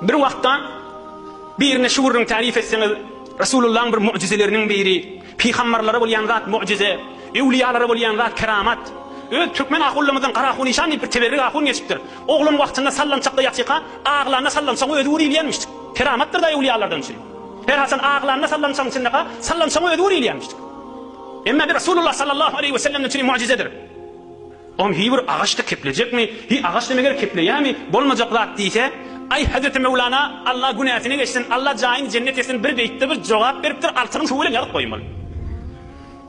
Bir wagtda birine şuurun tarif etseniz Resulullah'ın bir mucizelerinin biri, peygamberlere bolyan zat mucize, evliyalara bolyan zat keramat. Türkmen ahullamızdan qara hunişan bir teberrik ahun geçipdir. Oğlum wagtında sallançaqda yatıqa, ağlarına sallansaң ödü urilyenmiştik. Keramatdır da evliyalardan şey. Her hasan ağlarına sallansaң sinnaqa, sallansaң ödü urilyenmiştik. Emma bir Resulullah sallallahu aleyhi ve sellem'nin için mucizedir. Oğlum hi bir ağaçta keplecek mi? Hi ağaçta meger kepleye mi? Bolmacak zat deyse, ay Hazreti Mevlana Allah günahını geçsin, Allah cayini cennet etsin bir beytte bir cevap veriptir, altının suğuyla yazıp koymalı.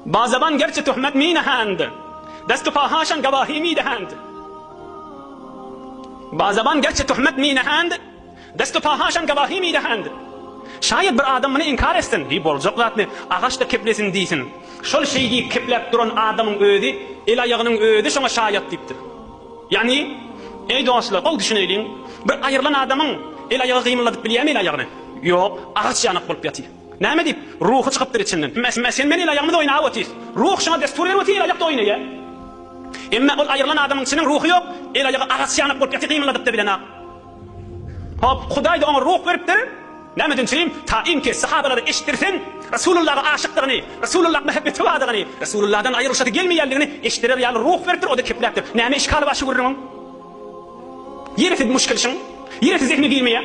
Bazaban gerçi tuhmet mine hand, destu fahaşan gabahi mide hand. Bazaban gerçi tuhmet mine hand, destu fahaşan gabahi mide hand. Şayet bir adam bunu inkar etsin, hi bolacak zatını ağaçta keplesin deysin. Şol şeyi keplep duran adamın ödü, el ayağının ödü şuna şayet deyiptir. Yani, ey dostlar, ol düşünelim, bir ayırlan adamın el ayağı kıymıladık biliyor mu el ayağını? Yok, ağaç yanık bulup yatıyor. Ne deyip? Ruhu çıkıptır içinden. Sen ben el ayağımı da oynağı otuyuz. Ruh şuna destur ver otuyuz, el ayakta oynaya. Ama ol ayırlan adamın içinin ruhu yok, el ayağı ağaç yanık bulup yatıyor, kıymıladık da bilene. Hop, Huday da ona ruh veriptir. Ne mi dünçeyim? Ta imki sahabeleri eşittirsin, Resulullah'a aşıktığını, Resulullah'a mehabbeti vadığını, Resulullah'dan ayrılışatı gelmeyenliğini eşittirir, yani ruh veriptir, o da kepleptir. Ne mi işgal başı vururun? Yereti müşkilşin, yereti zihni girmeye.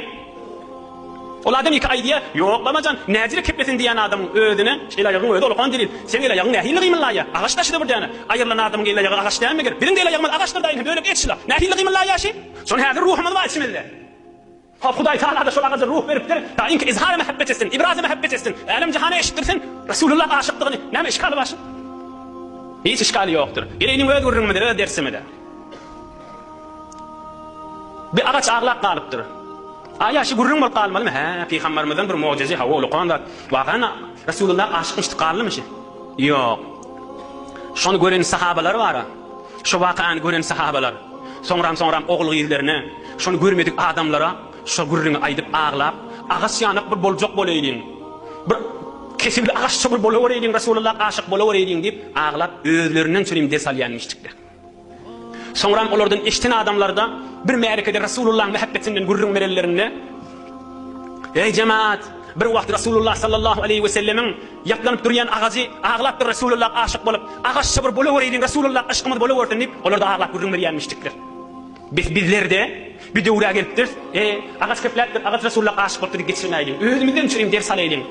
O adam iki ay diye, yok lamacan, necire kepletin diyen adamın ödüne, el ayağın ödü olukan delil. Sen el ayağın nehiyli kıyımınla ya, ağaç taşıdı burada yani. Ayırlan adamın el ayağı ağaç değil mi gir? Birin de el ayağımız ağaçtır dayın, böyle geçişler. Nehiyli kıyımınla ya şey. Sonra hazır ruhumuz var içimizde. Hop Huday Teala da şu ağacı ruh veriptir, ta inki izhar mehabbet etsin, ibraz mehabbet etsin, alem cihana eşittirsin, Resulullah aşıktığını, ne mi işgali başı? Hiç işgali yoktur. Bireyinin ödü vururun mudur, ödü dersi midir? Bir ağaç ağlak kalıptır. Ayaşı gurrun bol kalmalı mı? He, Peygamberimizden bir mucize hava oluqanda. Vaqana Resulullah aşıkmıştı kallı mı şey? Yok. Şunu gören sahabeler var ha. Şu vaqanı gören sahabeler. Sonram oğul gizlerine, şunu görmedik adamlara, şu gurrunu aydıp ağlap, ağaç yanık bir bolcok bolayın. Bir kesildi ağaç çabır bolavereyim, Resulullah aşık bolavereyim deyip ağlap özlerinden süreyim desalyanmıştıklar. Sonra onlardan eşten adamlarda bir merkezde Resulullah'ın mehabbetinden gurrun verellerine, ey cemaat, bir vakit Resulullah sallallahu aleyhi ve sellemin yaplanıp duruyan ağacı ağlaptır Resulullah aşık bolup, ağaç sabır bolavereyim, Resulullah aşkımız bolaversin deyip onlarda ağlap gurrun veryenmiştikler. Bizlerde bir devre geliptir, ağaç keplettir, ağaç Resulullah aşık bolup geçirmeyelim, özümüzden süreyim ders alayım.